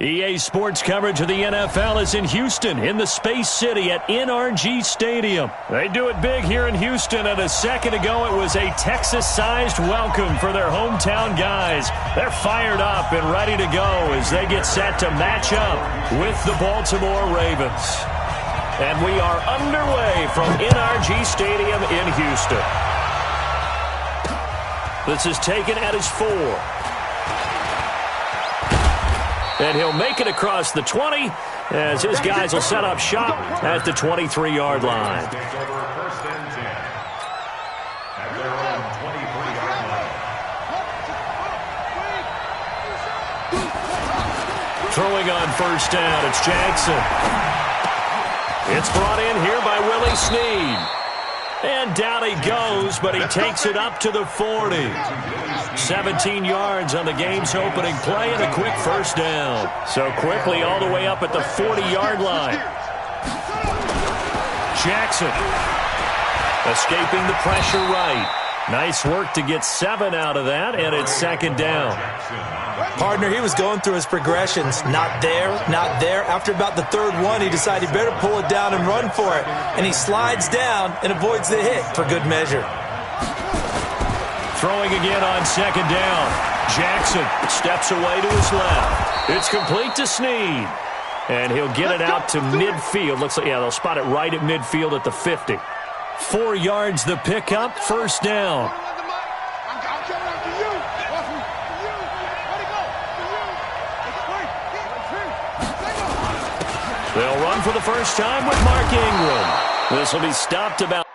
EA Sports coverage of the NFL is in Houston, in the Space City at NRG Stadium. They do it big here in Houston, and a second ago it was a Texas-sized welcome for their hometown guys. They're fired up and ready to go as they get set to match up with the Baltimore Ravens. And we are underway from NRG Stadium in Houston. This is taken at his 4. And he'll make it across the 20 as his guys will set up shop at the 23-yard line. Throwing on first down, it's Jackson. It's brought in here by Willie Snead. And down he goes, but he takes it up to the 40. 17 yards on the game's opening play and a quick first down. So quickly all the way up at the 40-yard line. Jackson escaping the pressure right. Nice work to get 7 out of that, and it's second down. Partner, he was going through his progressions. Not there, not there. After about the third one, he decided he better pull it down and run for it. And he slides down and avoids the hit for good measure. Throwing again on second down. Jackson steps away to his left. It's complete to Snead. And he'll get it out to midfield. Looks like, yeah, they'll spot it right at midfield at the 50. 4 yards the pickup, first down. They'll run for the first time with Mark Ingram. This will be stopped about.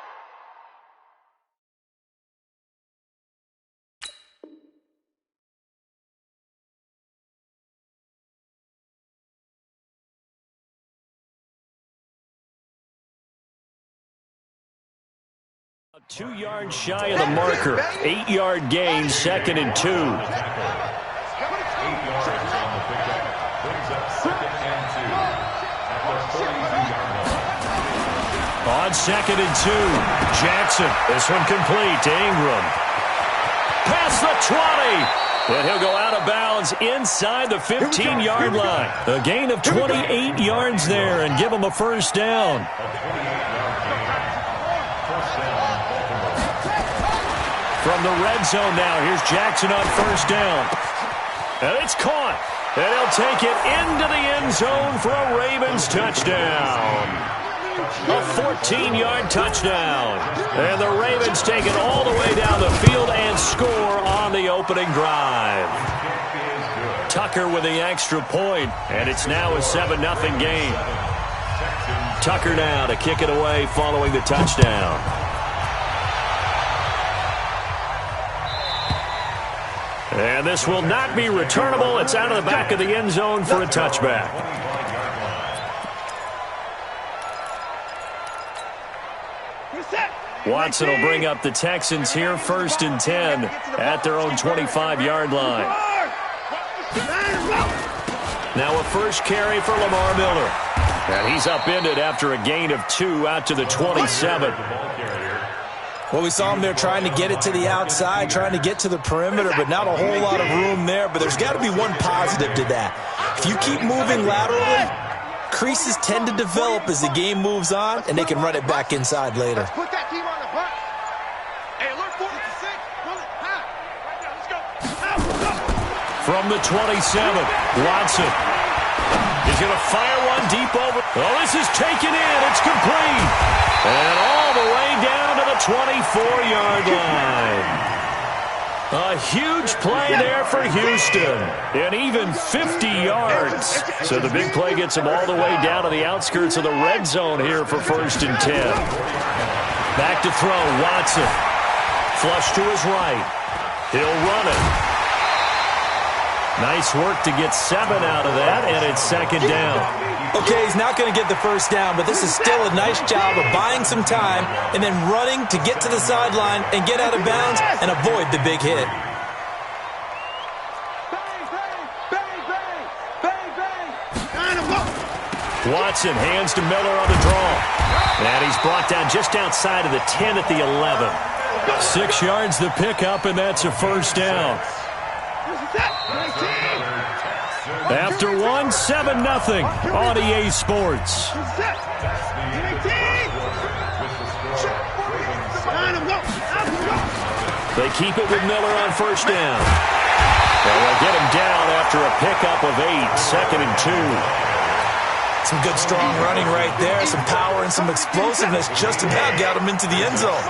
About 2 yards shy of the marker. 8-yard gain, second and 2. On second and 2, Jackson. This one complete to Ingram. Past the 20. And he'll go out of bounds inside the 15-yard line. A gain of 28 yards there and give him a first down. From the red zone now, here's Jackson on first down. And it's caught. And he'll take it into the end zone for a Ravens touchdown. A 14-yard touchdown. And the Ravens take it all the way down the field and score on the opening drive. Tucker with the extra point, and it's now a 7-0 game. Tucker now to kick it away following the touchdown. And this will not be returnable. It's out of the back of the end zone for a touchback. Watson will bring up the Texans here, first and 10 at their own 25-yard line. Now a first carry for Lamar Miller. And he's upended after a gain of 2 out to the 27. Well, we saw him there trying to get it to the outside, trying to get to the perimeter, but not a whole lot of room there. But there's got to be one positive to that. If you keep moving laterally, creases tend to develop as the game moves on, and they can run it back inside later. From the 27, Watson is going to fire one deep over. Oh, this is taken in. It's complete. And all the way down to the 24-yard line. A huge play there for Houston. And even 50 yards. So the big play gets them all the way down to the outskirts of the red zone here for first and 10. Back to throw, Watson. Flush to his right. He'll run it. Nice work to get 7 out of that, and it's second down. Okay, he's not going to get the first down, but this is still a nice job of buying some time and then running to get to the sideline and get out of bounds and avoid the big hit. Watson hands to Miller on the draw. And he's brought down just outside of the 10 at the 11. 6 yards the pickup, and that's a first down. After one, 7-0 on EA Sports. They keep it with Miller on first down. And they'll get him down after a pickup of 8, 2nd and 2. Some good, strong running right there. Some power and some explosiveness just about got him into the end zone.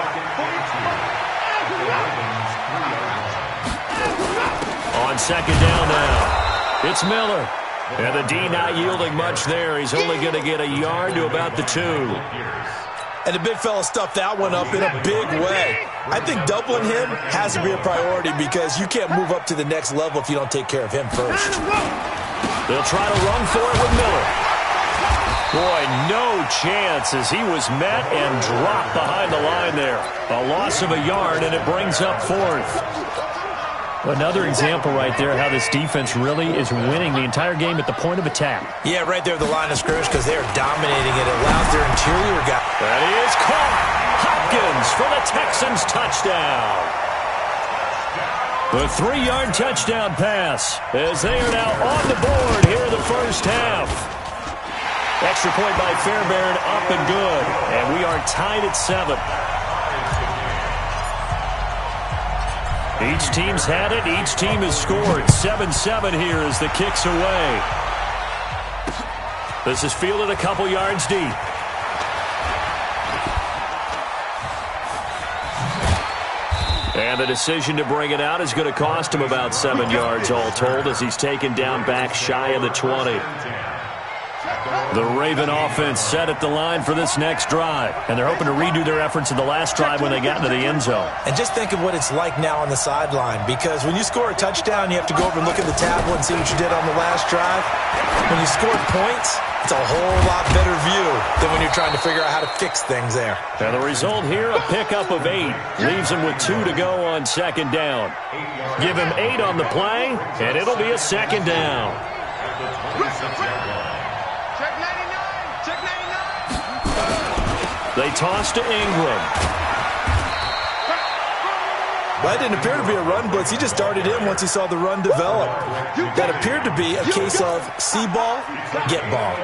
On second down now, it's Miller. And the D not yielding much there. He's only going to get a yard to about the 2. And the big fella stuffed that one up in a big way. I think doubling him has to be a priority because you can't move up to the next level if you don't take care of him first. They'll try to run for it with Miller. Boy, no chance as he was met and dropped behind the line there. A loss of a yard, and it brings up 4th. Another example right there how this defense really is winning the entire game at the point of attack. Yeah, right there at the line of scrimmage because they are dominating it. It allows their interior guy. That is caught. Hopkins for the Texans touchdown. The 3-yard touchdown pass as they are now on the board here in the first half. Extra point by Fairbairn up and good. And we are tied at 7. Each team's had it. Each team has scored. 7-7 here as the kick's away. This is fielded a couple yards deep. And the decision to bring it out is going to cost him about 7 yards all told as he's taken down back shy of the 20. The Raven offense set at the line for this next drive. And they're hoping to redo their efforts in the last drive when they got into the end zone. And just think of what it's like now on the sideline. Because when you score a touchdown, you have to go over and look at the tablet and see what you did on the last drive. When you score points, it's a whole lot better view than when you're trying to figure out how to fix things there. And the result here, a pickup of 8. Leaves him with 2 to go on second down. Give him 8 on the play, and it'll be a second down. They toss to Ingram. Well, it didn't appear to be a run blitz. He just darted in once he saw the run develop. That appeared to be a case of see ball, get ball.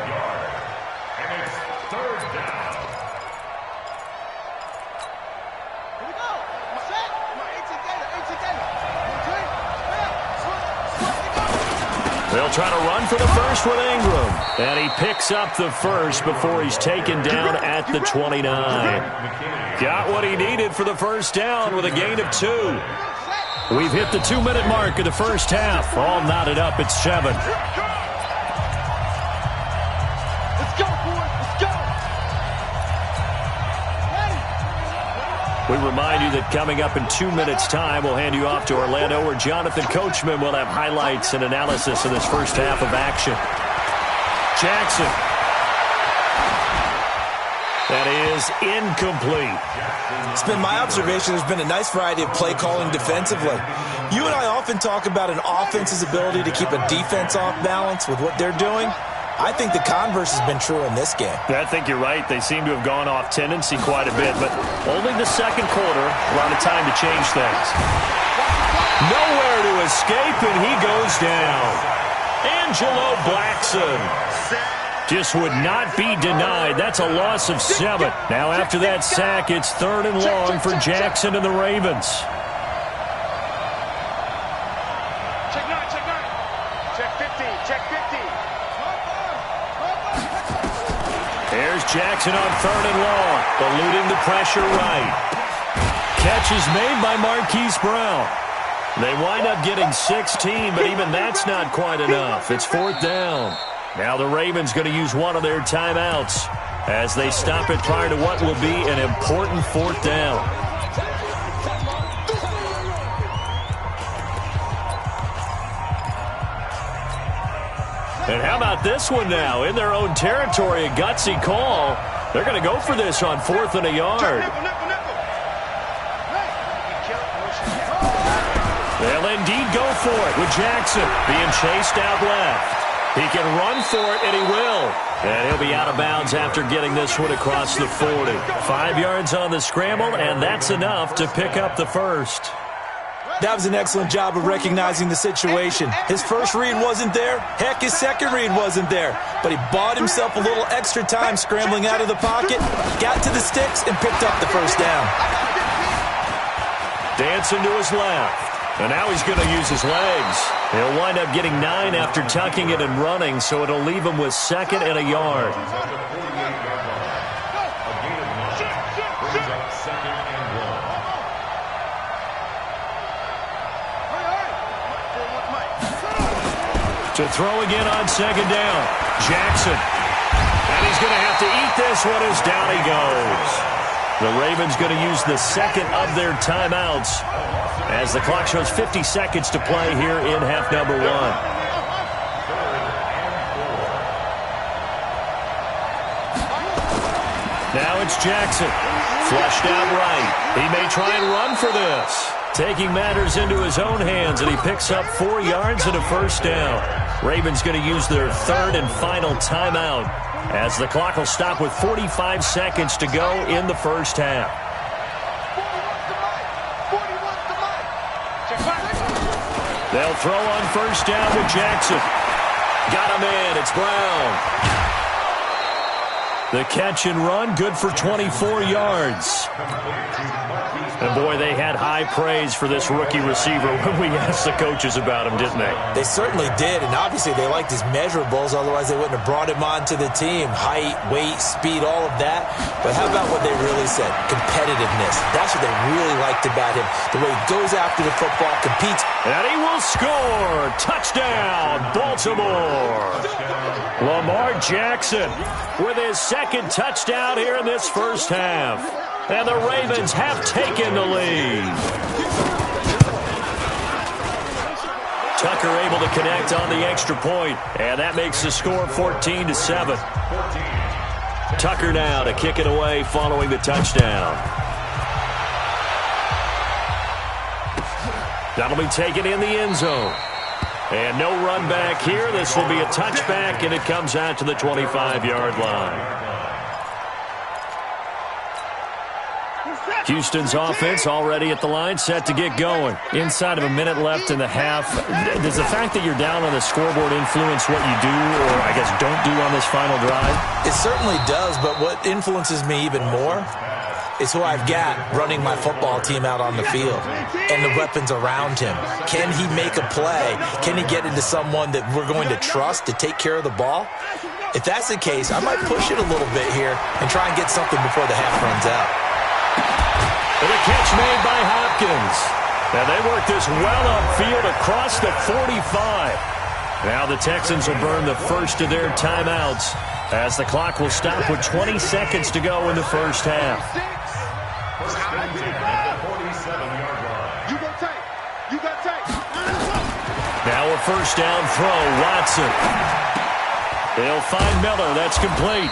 They'll try to run for the first with Ingram. And he picks up the first before he's taken down at the 29. Got what he needed for the first down with a gain of 2. We've hit the 2-minute mark of the first half. All knotted up at 7. Let's go, boys. Let's go. We remind you that coming up in 2 minutes' time, we'll hand you off to Orlando, where Jonathan Coachman will have highlights and analysis of this first half of action. Jackson. That is incomplete. It's been my observation there's been a nice variety of play calling defensively. You and I often talk about an offense's ability to keep a defense off balance with what they're doing. I think the converse has been true in this game. I think you're right. They seem to have gone off tendency quite a bit, but only the second quarter, a lot of time to change things. Nowhere to escape, and he goes down. Angelo Blackson just would not be denied. That's a loss of 7. Now after that sack, it's 3rd and long for Jackson and the Ravens. Check 9, check 9. Check 50, check 50. There's Jackson on 3rd and long, eluding the pressure right. Catch is made by Marquise Brown. They wind up getting 16, but even that's not quite enough. It's 4th down. Now the Ravens going to use one of their timeouts as they stop it prior to what will be an important 4th down. And how about this one now? In their own territory, a gutsy call. They're going to go for this on 4th and a yard. They'll indeed go for it with Jackson being chased out left. He can run for it, and he will. And he'll be out of bounds after getting this one across the 40. 5 yards on the scramble, and that's enough to pick up the first. That was an excellent job of recognizing the situation. His first read wasn't there. Heck, his second read wasn't there. But he bought himself a little extra time scrambling out of the pocket, got to the sticks, and picked up the first down. Dancing to his left. And now he's going to use his legs. He'll wind up getting 9 after tucking it and running, so it'll leave him with 2nd and a yard. To throw again on 2nd down. Jackson. And he's going to have to eat this one as down he goes. The Ravens going to use the 2nd of their timeouts as the clock shows 50 seconds to play here in half number 1. Now it's Jackson. Flushed out right. He may try and run for this. Taking matters into his own hands, and he picks up 4 yards and a first down. Ravens going to use their 3rd and final timeout as the clock will stop with 45 seconds to go in the first half. They'll throw on first down with Jackson. Got him in. It's Brown. The catch and run, good for 24 yards. And boy, they had high praise for this rookie receiver when we asked the coaches about him, didn't they? They certainly did, and obviously they liked his measurables, otherwise they wouldn't have brought him onto the team. Height, weight, speed, all of that. But how about what they really said? Competitiveness. That's what they really liked about him. The way he goes after the football, competes. And he will score. Touchdown, Baltimore. Lamar Jackson with his 2nd touchdown here in this first half. And the Ravens have taken the lead. Tucker able to connect on the extra point, and that makes the score 14-7. Tucker now to kick it away following the touchdown. That'll be taken in the end zone. And no run back here. This will be a touchback, and it comes out to the 25-yard line. Houston's offense already at the line, set to get going. Inside of a minute left in the half. Does the fact that you're down on the scoreboard influence what you do, or I guess don't do on this final drive? It certainly does, but what influences me even more is who I've got running my football team out on the field and the weapons around him. Can he make a play? Can he get into someone that we're going to trust to take care of the ball? If that's the case, I might push it a little bit here and try and get something before the half runs out. And a catch made by Hopkins. And they work this well upfield across the 45. Now the Texans will burn the first of their timeouts as the clock will stop with 20 seconds to go in the first half. Now a first down throw, Watson. They'll find Miller. That's complete.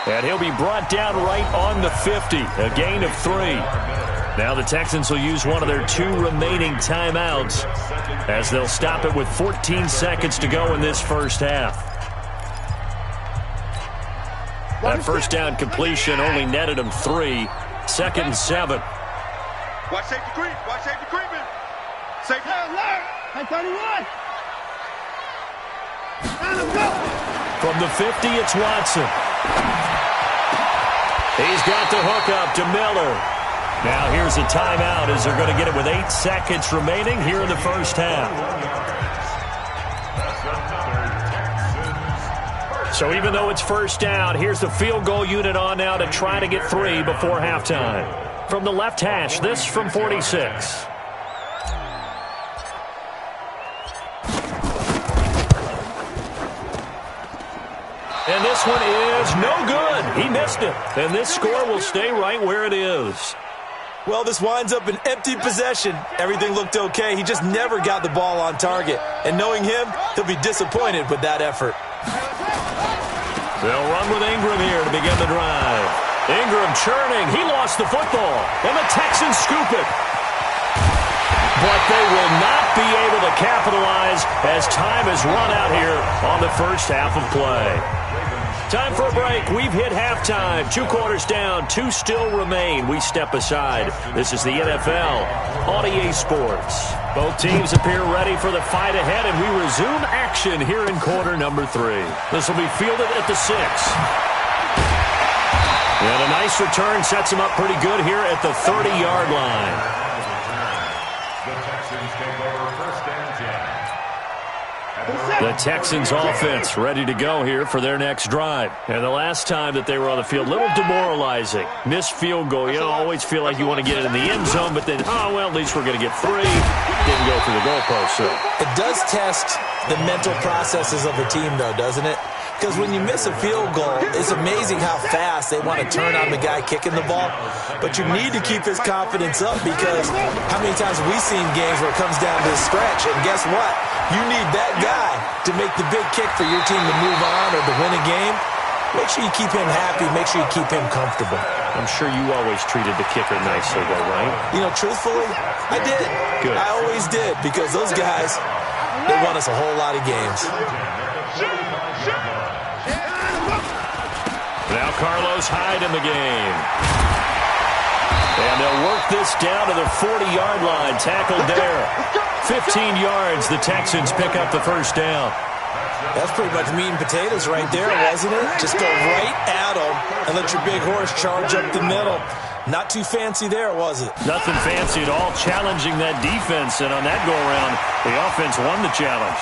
And he'll be brought down right on the 50. A gain of 3. Now the Texans will use one of their 2 remaining timeouts as they'll stop it with 14 seconds to go in this first half. That first down completion only netted him 3. 2nd and 7. Watch safety creep. Watch safety creeping. Safety alert. Hey, 31. From the 50, it's Watson. He's got the hook up to Miller. Now here's a timeout as they're going to get it with 8 seconds remaining here in the first half. So even though it's first down, here's the field goal unit on now to try to get 3 before halftime. From the left hash, this from 46. And this one is no good. He missed it. And this score will stay right where it is. Well, this winds up an empty possession. Everything looked okay. He just never got the ball on target. And knowing him, he'll be disappointed with that effort. They'll run with Ingram here to begin the drive. Ingram churning. He lost the football. And the Texans scoop it. But they will not be able to capitalize as time has run out here on the first half of play. Time for a break. We've hit halftime. 2 quarters down. 2 still remain. We step aside. This is the NFL on EA Sports. Both teams appear ready for the fight ahead, and we resume action here in quarter number 3. This will be fielded at the 6. And a nice return sets him up pretty good here at the 30-yard line. The Texans take over first and 10. The Texans offense ready to go here for their next drive. And the last time that they were on the field, a little demoralizing. Missed field goal. You always feel like you want to get it in the end zone, but then, oh, well, at least we're going to get 3. Didn't go through the goalpost, so. It does test the mental processes of a team, though, doesn't it? Because when you miss a field goal, it's amazing how fast they want to turn on the guy kicking the ball. But you need to keep his confidence up, because how many times have we seen games where it comes down to the stretch? And guess what? You need that guy to make the big kick for your team to move on or to win a game. Make sure you keep him happy. Make sure you keep him comfortable. I'm sure you always treated the kicker nicely, though, right? You know, truthfully, I did. Good. I always did, because those guys, they won us a whole lot of games. Now Carlos Hyde in the game. And they'll work this down to the 40-yard line. Tackled there. 15 yards. The Texans pick up the first down. That's pretty much meat and potatoes right there, wasn't it? Just go right at them and let your big horse charge up the middle. Not too fancy there, was it? Nothing fancy at all. Challenging that defense. And on that go-around, the offense won the challenge.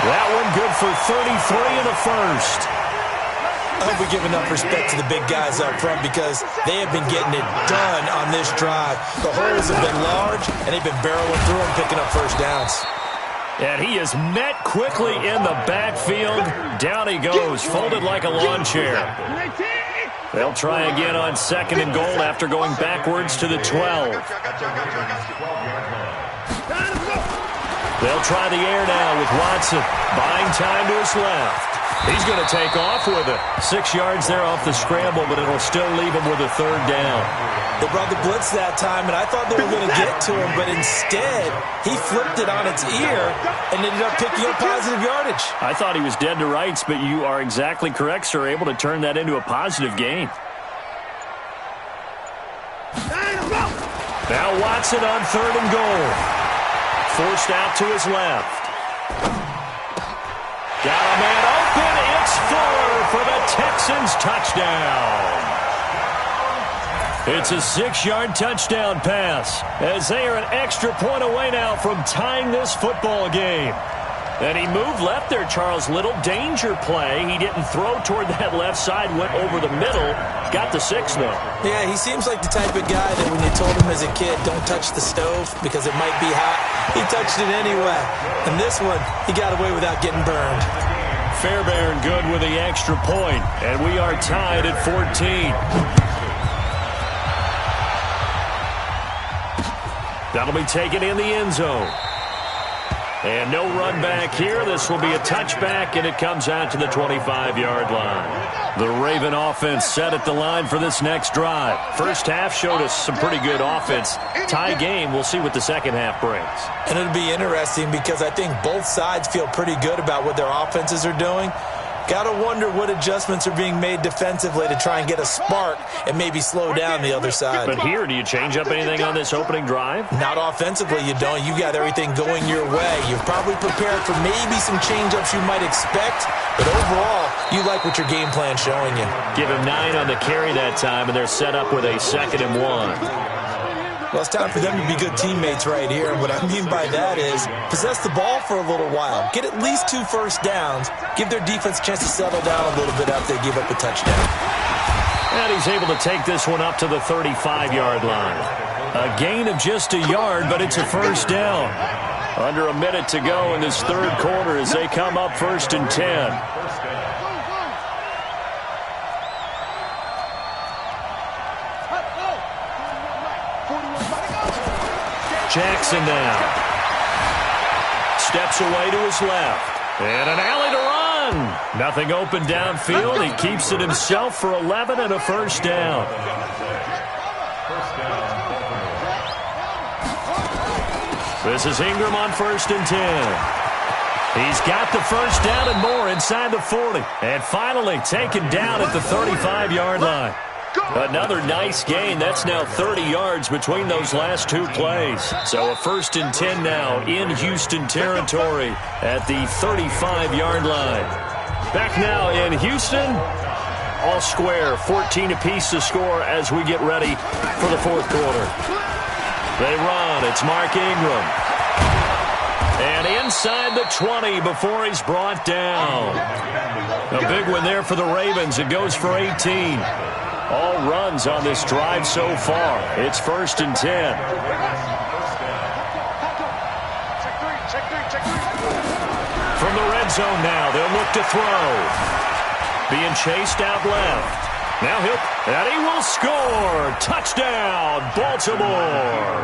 That one good for 33 in the first. I hope we give enough respect to the big guys up front, because they have been getting it done on this drive. The holes have been large, and they've been barreling through them, picking up first downs. And he is met quickly in the backfield. Down he goes, folded like a lawn chair. They'll try again on 2nd and goal after going backwards to the 12. They'll try the air now with Watson. Buying time to his left. He's going to take off with it. 6 yards there off the scramble, but it'll still leave him with a 3rd down. They brought the blitz that time, and I thought they were going to get to him, but instead, he flipped it on its ear and ended up picking up positive yardage. I thought he was dead to rights, but you are exactly correct, sir. Able to turn that into a positive gain. Now Watson on 3rd and goal. Forced out to his left. Got a man open. It's Fuller for the Texans touchdown. It's a 6-yard touchdown pass, as they are an extra point away now from tying this football game. And he moved left there, Charles. Little danger play. He didn't throw toward that left side, went over the middle. Got the 6, though. Yeah, he seems like the type of guy that when you told him as a kid, don't touch the stove because it might be hot, he touched it anyway. And this one, he got away without getting burned. Fairbairn good with the extra point, and we are tied at 14. That'll be taken in the end zone. And no run back here. This will be a touchback, and it comes out to the 25-yard line. The Raven offense set at the line for this next drive. First half showed us some pretty good offense. Tie game. We'll see what the second half brings. And it'll be interesting, because I think both sides feel pretty good about what their offenses are doing. Got to wonder what adjustments are being made defensively to try and get a spark and maybe slow down the other side. But here, do you change up anything on this opening drive? Not offensively, you don't. You got everything going your way. You've probably prepared for maybe some change-ups you might expect, but overall, you like what your game plan's showing you. Give him 9 on the carry that time, and they're set up with a 2nd and 1. Well, it's time for them to be good teammates right here. And what I mean by that is possess the ball for a little while. Get at least 2 first downs. Give their defense a chance to settle down a little bit after they give up a touchdown. And he's able to take this one up to the 35-yard line. A gain of just a yard, but it's a first down. Under a minute to go in this 3rd quarter as they come up 1st and 10. Jackson now. Steps away to his left. And an alley to run. Nothing open downfield. He keeps it himself for 11 and a first down. This is Ingram on 1st and 10. He's got the first down and more inside the 40. And finally taken down at the 35-yard line. Another nice gain. That's now 30 yards between those last two plays. So a 1st and 10 now in Houston territory at the 35-yard line. Back now in Houston. All square, 14 apiece to score as we get ready for the fourth quarter. They run. It's Mark Ingram. And inside the 20 before he's brought down. A big one there for the Ravens. It goes for 18. All runs on this drive so far. It's 1st and 10. From the red zone now, they'll look to throw. Being chased out left. Now he will score. Touchdown, Baltimore.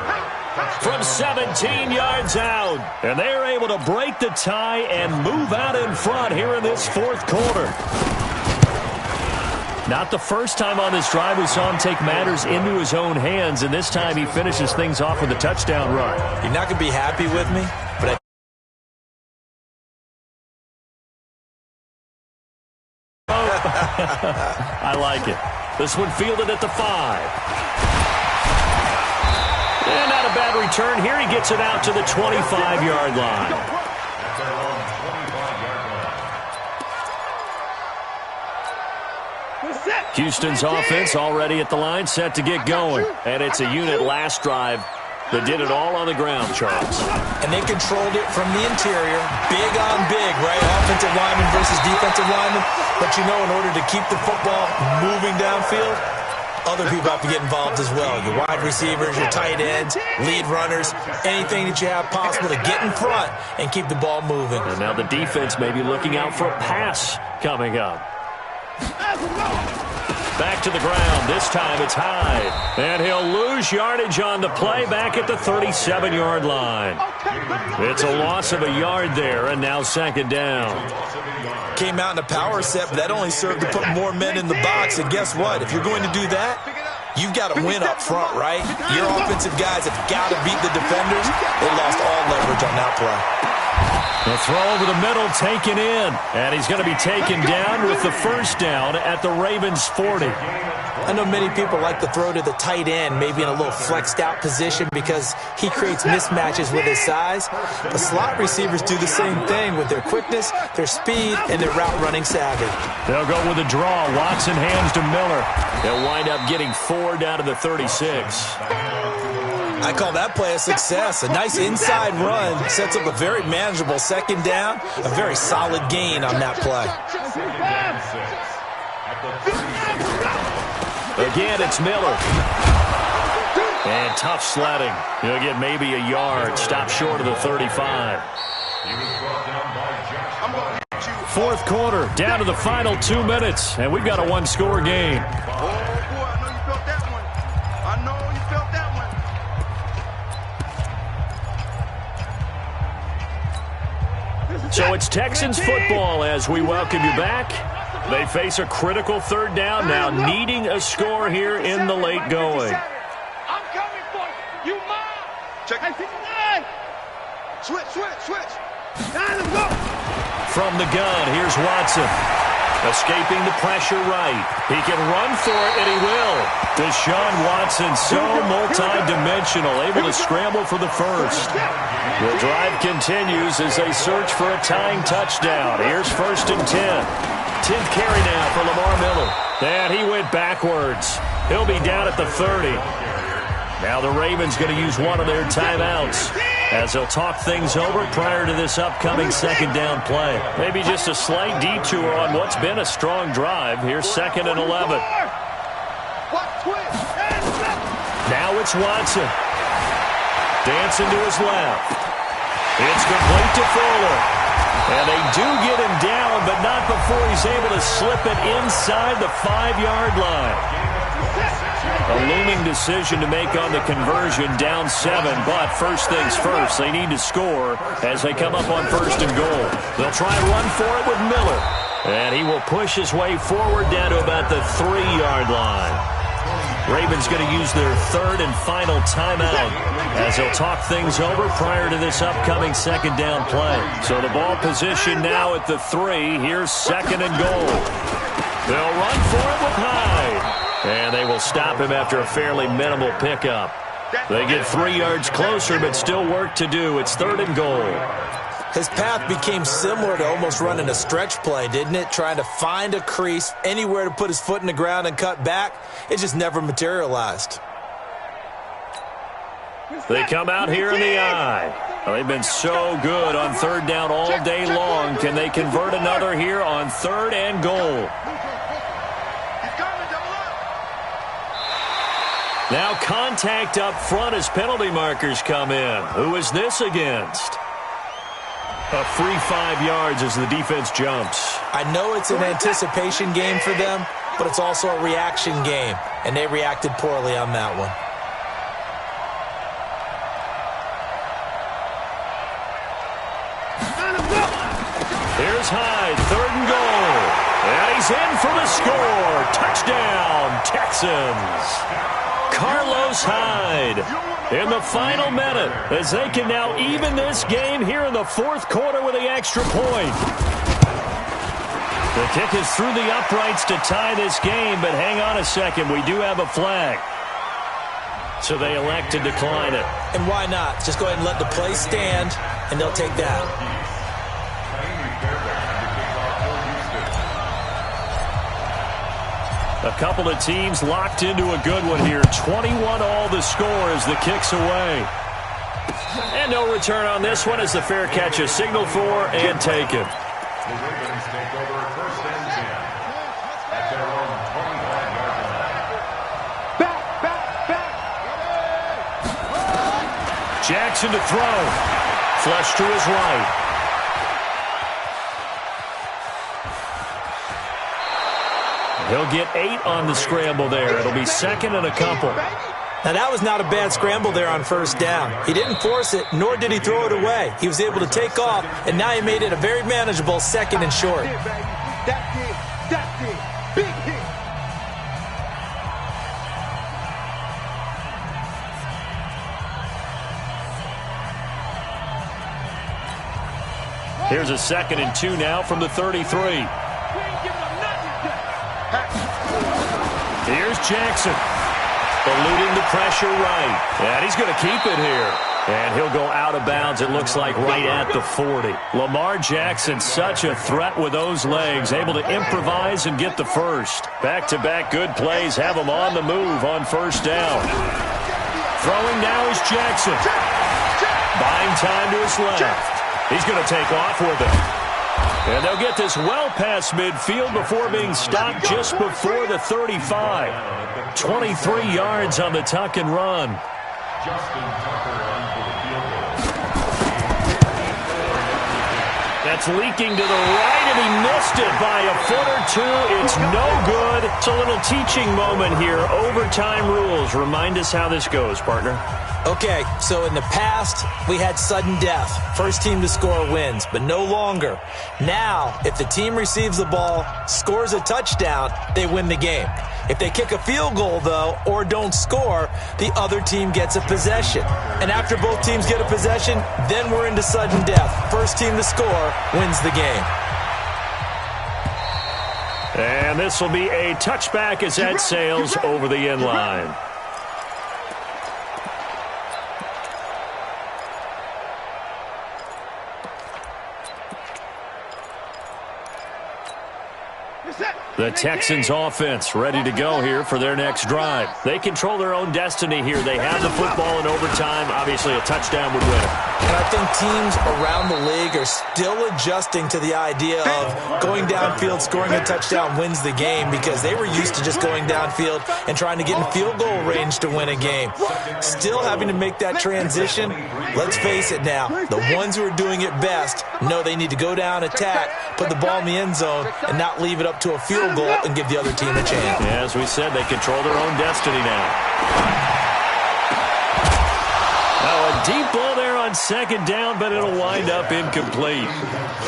From 17 yards out. And they're able to break the tie and move out in front here in this fourth quarter. Not the first time on this drive we saw him take matters into his own hands, and this time he finishes things off with a touchdown run. You're not going to be happy with me, but I like it. This one fielded at the 5. And not a bad return here. He gets it out to the 25-yard line. Houston's offense already at the line, set to get going. And it's a unit last drive that did it all on the ground, Charles. And they controlled it from the interior. Big on big, right? Offensive lineman versus defensive lineman. But you know, in order to keep the football moving downfield, other people have to get involved as well. Your wide receivers, your tight ends, lead runners, anything that you have possible to get in front and keep the ball moving. And now the defense may be looking out for a pass coming up. Back to the ground. This time it's Hyde. And he'll lose yardage on the play back at the 37-yard line. It's a loss of a yard there, and now 2nd down. Came out in a power set, but that only served to put more men in the box. And guess what? If you're going to do that, you've got to win up front, right? Your offensive guys have got to beat the defenders. They lost all leverage on that play. The throw over the middle taken in. And he's going to be taken down with the first down at the Ravens' 40. I know many people like to throw to the tight end, maybe in a little flexed out position because he creates mismatches with his size. The slot receivers do the same thing with their quickness, their speed, and their route running savvy. They'll go with a draw. Watson hands to Miller. They'll wind up getting 4 down to the 36. I call that play a success. A nice inside run sets up a very manageable 2nd down. A very solid gain on that play. Again, it's Miller. And tough sledding. He'll get maybe a yard. Stop short of the 35. Fourth quarter, down to the final 2 minutes. And we've got a 1-score game. So it's Texans football as we welcome you back. They face a critical 3rd down now, needing a score here in the late going. I'm coming for you. You mine. Check. Switch. Let's go. From the gun, here's Watson. Escaping the pressure right. He can run for it, and he will. Deshaun Watson, so multi-dimensional, able to scramble for the first. The drive continues as they search for a tying touchdown. Here's 1st and 10. 10th carry now for Lamar Miller. And he went backwards. He'll be down at the 30. Now the Ravens going to use one of their timeouts as they'll talk things over prior to this upcoming 2nd down play. Maybe just a slight detour on what's been a strong drive. Here's 2nd and 11. Now it's Watson. Dancing to his left. It's complete to Fuller. And they do get him down, but not before he's able to slip it inside the 5-yard line. A looming decision to make on the conversion, down 7, but first things first, they need to score as they come up on 1st and goal. They'll try and run for it with Miller, and he will push his way forward down to about the 3-yard line. Ravens going to use their third and final timeout as they'll talk things over prior to this upcoming second down play. So the ball position now at the 3. Here's second and goal. They'll run for it with Hyde. And they will stop him after a fairly minimal pickup. They get 3 yards closer, but still work to do. It's third and goal. His path became similar to almost running a stretch play, didn't it? Trying to find a crease, anywhere to put his foot in the ground and cut back. It just never materialized. They come out here in the eye. Well, they've been so good on third down all day long. Can they convert another here on third and goal? Now contact up front as penalty markers come in. Who is this against? A free 5 yards as the defense jumps. I know it's an anticipation game for them, but it's also a reaction game, and they reacted poorly on that one. Here's Hyde, third and goal. And he's in for the score. Touchdown, Texans. Carlos Hyde in the final minute as they can now even this game here in the fourth quarter with the extra point. The kick is through the uprights to tie this game, but hang on a second. We do have a flag. So they elect to decline it. And why not? Just go ahead and let the play stand, and they'll take that. A couple of teams locked into a good one here. 21 all the score as the kick's away. And no return on this one as the fair catch is signaled for and taken. The Ravens take over first and 10 at their own 25-yard line. Back. Jackson to throw. Flush to his right. He'll get 8 on the scramble there. It'll be second and a couple. Now, that was not a bad scramble there on first down. He didn't force it, nor did he throw it away. He was able to take off, and now he made it a very manageable second and short. That's it. Big hit. Here's a second and 2 now from the 33. Here's Jackson. Eluding the pressure right. And he's going to keep it here. And he'll go out of bounds, it looks like, right at the 40. Lamar Jackson, such a threat with those legs, able to improvise and get the first. Back-to-back good plays have him on the move on first down. Throwing now is Jackson. Buying time to his left. He's going to take off with it. And they'll get this well past midfield before being stopped just before the 35. 23 yards on the tuck and run. Justin Tucker on for the field goal. That's leaking to the right, and he missed it by a foot or two. It's no good. It's a little teaching moment here. Overtime rules. Remind us how this goes, partner. Okay, so in the past, we had sudden death. First team to score wins, but no longer. Now, if the team receives the ball, scores a touchdown, they win the game. If they kick a field goal, though, or don't score, the other team gets a possession. And after both teams get a possession, then we're into sudden death. First team to score wins the game. And this will be a touchback as that sails over the end line. The Texans offense ready to go here for their next drive. They control their own destiny here. They have the football in overtime. Obviously, a touchdown would win it. And I think teams around the league are still adjusting to the idea of going downfield, scoring a touchdown wins the game, because they were used to just going downfield and trying to get in field goal range to win a game. Still having to make that transition. Let's face it now, the ones who are doing it best know they need to go down, attack, put the ball in the end zone, and not leave it up to a field goal and give the other team a chance. Yeah, as we said, they control their own destiny now. Now a deep ball there on second down, but it'll wind up incomplete.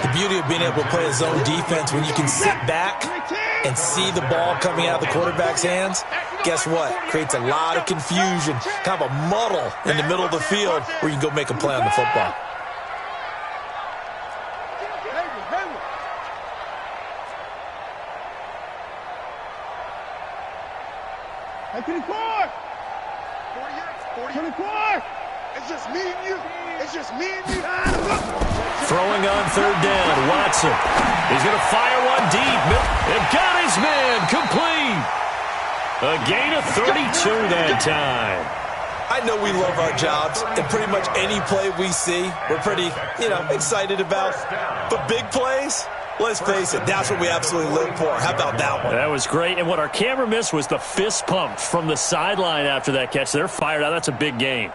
The beauty of being able to play a zone defense when you can sit back, and see the ball coming out of the quarterback's hands, guess what? Creates a lot of confusion, kind of a muddle in the middle of the field where you can go make a play on the football. Hey, 24! 24! It's just me and you. It's just me and you. Throwing on third down, Watson. He's going to fire one deep. They've got his man complete. A gain of 32 that time. I know we love our jobs, and pretty much any play we see, we're pretty, excited about. But big plays, let's face it, that's what we absolutely live for. How about that one? That was great, and what our camera missed was the fist pump from the sideline after that catch. They're fired out. That's a big gain.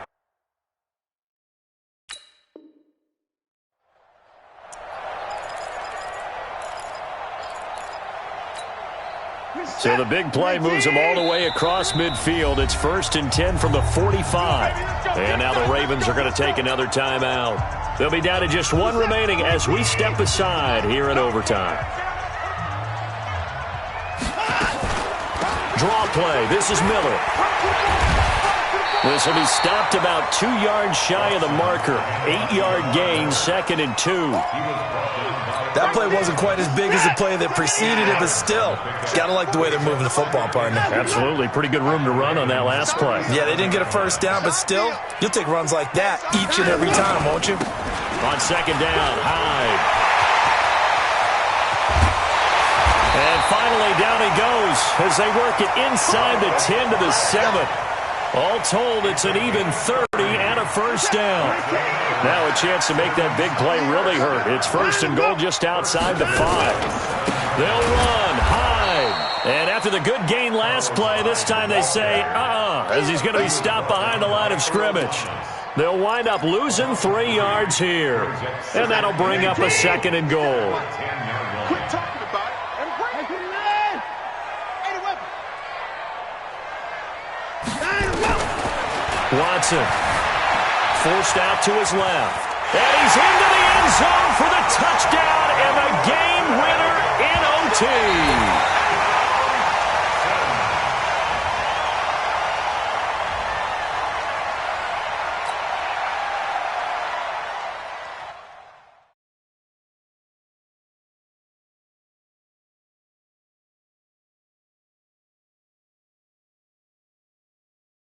So the big play moves them all the way across midfield. It's 1st and 10 from the 45. And now the Ravens are going to take another timeout. They'll be down to just one remaining as we step aside here in overtime. Draw play. This is Miller. This will be stopped about 2 yards shy of the marker. 8-yard gain, 2nd and 2. That play wasn't quite as big as the play that preceded it, but still, got to like the way they're moving the football, partner. Absolutely. Pretty good room to run on that last play. Yeah, they didn't get a first down, but still, you'll take runs like that each and every time, won't you? On 2nd down, Hyde. And finally, down he goes as they work it inside the 10 to the 7. All told, it's an even 30 and a first down. Now a chance to make that big play really hurt. It's 1st and goal just outside the 5. They'll run. Hyde. And after the good gain last play, this time they say, as he's going to be stopped behind the line of scrimmage. They'll wind up losing 3 yards here. And that'll bring up a 2nd and goal. Quit talking about it and bring it in. Watson forced out to his left. And he's into the end zone for the touchdown and the game winner in OT.